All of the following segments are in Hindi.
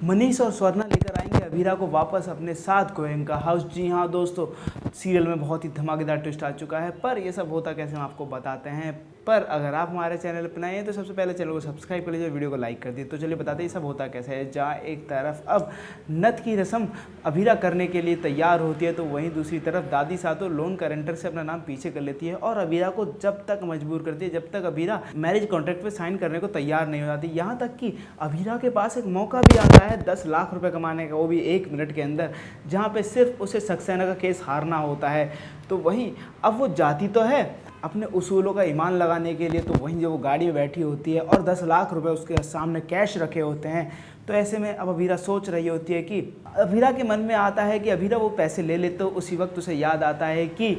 मनीष और स्वर्णा लेकर आएंगे अभीरा को वापस अपने साथ गोयनका हाउस। जी हाँ दोस्तों, सीरियल में बहुत ही धमाकेदार ट्विस्ट आ चुका है, पर ये सब होता कैसे हम आपको बताते हैं। पर अगर आप हमारे चैनल पर नए हैं तो सबसे पहले चैनल को सब्सक्राइब कर लीजिए, वीडियो को लाइक कर दीजिए। तो चलिए बताते हैं ये सब होता कैसे है। जहाँ एक तरफ अब नथ की रस्म अभीरा करने के लिए तैयार होती है, तो वहीं दूसरी तरफ दादी सातो लोन गारंटर से अपना नाम पीछे कर लेती है और अभीरा को जब तक मजबूर करती है जब तक अभीरा मैरिज कॉन्ट्रैक्ट पे साइन करने को तैयार नहीं हो जाती। यहाँ तक कि अभीरा के पास एक मौका भी आता है 10 लाख रुपए कमाने का, वो भी 1 मिनट के अंदर, जहाँ पे सिर्फ उसे सक्सेना का केस हारना होता है। तो वहीं अब वो जाती तो है अपने उसूलों का ईमान लगाने के लिए, तो वहीं जो वो गाड़ी में बैठी होती है और 10 लाख रुपए उसके सामने कैश रखे होते हैं। तो ऐसे में अब अभीरा सोच रही होती है कि अभीरा के मन में आता है कि अभीरा वो पैसे ले ले, तो उसी वक्त उसे याद आता है कि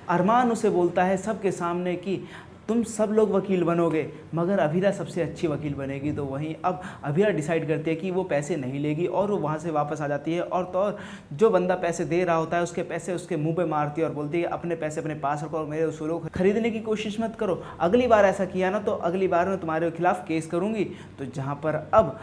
अरमान उसे बोलता है सबके सामने कि तुम सब लोग वकील बनोगे मगर अभीरा सबसे अच्छी वकील बनेगी। तो वहीं अब अभीरा डिसाइड करती है कि वो पैसे नहीं लेगी और वो वहाँ से वापस आ जाती है। और तो और जो बंदा पैसे दे रहा होता है उसके पैसे उसके मुंह पे मारती है और बोलती है अपने पैसे अपने पास रखो और मेरे उसूलों को खरीदने की कोशिश मत करो। अगली बार ऐसा किया ना तो अगली बार मैं तुम्हारे खिलाफ केस करूँगी। तो जहाँ पर अब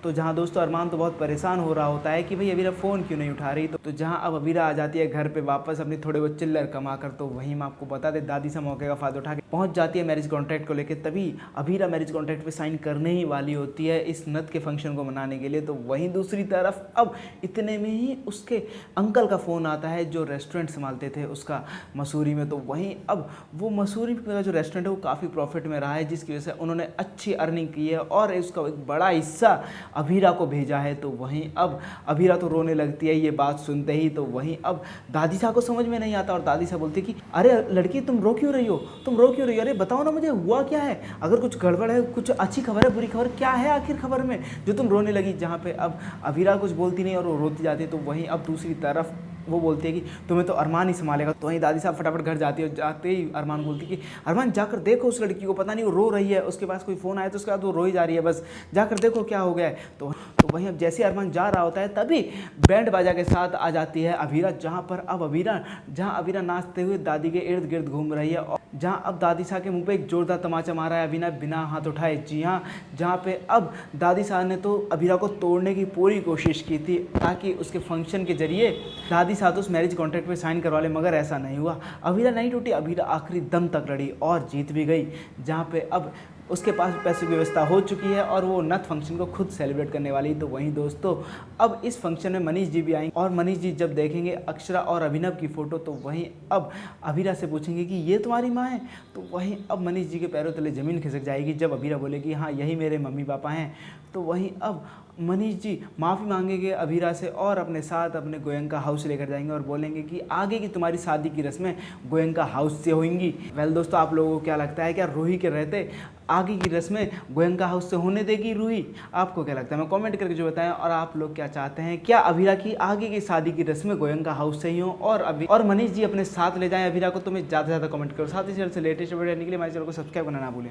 जहाँ दोस्तों अरमान तो बहुत परेशान हो रहा होता है कि भाई अभीरा फ़ोन क्यों नहीं उठा रही। तो जहाँ अब अभीरा आ जाती है घर पे वापस अपनी थोड़े बहुत चिल्लर कमा कर, तो वहीं मैं आपको बता दें दादी से मौके का फ़ायदा उठा के पहुँच जाती है मैरिज कॉन्ट्रैक्ट को लेकर। तभी अभीरा मैरिज कॉन्ट्रैक्ट पे साइन करने ही वाली होती है इस नथ के फंक्शन को मनाने के लिए। तो वहीं दूसरी तरफ अब इतने में ही उसके अंकल का फ़ोन आता है जो रेस्टोरेंट संभालते थे उसका मसूरी में। तो वहीं अब वो मसूरी का जो रेस्टोरेंट है वो काफ़ी प्रॉफिट में रहा है, जिसकी वजह से उन्होंने अच्छी अर्निंग की है और उसका एक बड़ा हिस्सा अभीरा को भेजा है। तो वहीं अब अभीरा तो रोने लगती है ये बात सुनते ही। तो वहीं अब दादी साहब को समझ में नहीं आता और दादी साहब बोलती कि अरे लड़की तुम रो क्यों रही हो, तुम रो क्यों रही हो, अरे बताओ ना मुझे हुआ क्या है, अगर कुछ गड़बड़ है, कुछ अच्छी खबर है, बुरी खबर क्या है आखिर खबर में जो तुम रोने लगी। जहाँ पे अब अभीरा कुछ बोलती नहीं और वो रोती जाती है। तो वहीं अब दूसरी तरफ वो बोलती है कि तुम्हें तो अरमान ही संभालेगा। तो वहीं दादी साहब फटाफट घर जाती है और जाते ही अरमान बोलती है कि अरमान जाकर देखो उस लड़की को, पता नहीं वो रो रही है, उसके पास कोई फ़ोन आया तो उसके बाद वो रो ही जा रही है, बस जाकर देखो क्या हो गया है। तो वहीं अब जैसे अरमान जा रहा होता है तभी बैंड बाजा के साथ आ जाती है अभीरा, जहाँ पर अब अभीरा नाचते हुए दादी के इर्द गिर्द घूम रही है और जहाँ अब दादी साहब के मुंह पे एक जोरदार तमाचा मारा है अभीरा बिना हाथ उठाए। जी हाँ, जहाँ पे अब दादी साहब ने तो अभीरा को तोड़ने की पूरी कोशिश की थी ताकि उसके फंक्शन के जरिए दादी साहब उस मैरिज कॉन्ट्रैक्ट पे साइन करवा ले, मगर ऐसा नहीं हुआ। अभीरा नहीं टूटी, अभीरा आखिरी दम तक लड़ी और जीत भी गई। जहाँ पे अब उसके पास पैसे की व्यवस्था हो चुकी है और वो नथ फंक्शन को खुद सेलिब्रेट करने वाली। तो वहीं दोस्तों अब इस फंक्शन में मनीष जी भी आएंगे और मनीष जी जब देखेंगे अक्षरा और अभिनव की फ़ोटो तो वहीं अब अभीरा से पूछेंगे कि ये तुम्हारी माँ है। तो वहीं अब मनीष जी के पैरों तले ज़मीन खिसक जाएगी जब अभीरा बोलेगी हाँ यही मेरे मम्मी पापा हैं। तो वहीं अब मनीष जी माफ़ी मांगेंगे अभीरा से और अपने साथ अपने गोयनका हाउस लेकर जाएंगे और बोलेंगे कि आगे की तुम्हारी शादी की रस्में गोयनका हाउस से होंगी। वेल दोस्तों, आप लोगों को क्या लगता है, क्या रूही के रहते आगे की रस्में गोयनका हाउस से होने देगी रूही? आपको क्या लगता है, मैं कमेंट करके जो बताएं। और आप लोग क्या चाहते हैं, क्या अभीरा की आगे की शादी की रस्में गोयनका हाउस से ही हों और मनीष जी अपने साथ ले जाएं अभीरा को? तो मैं ज़्यादा से ज़्यादा कमेंट करो। साथ ही चैनल से लेटेस्ट वीडियो देखने के लिए हमारे चैनल को सब्सक्राइब करना ना भूलें।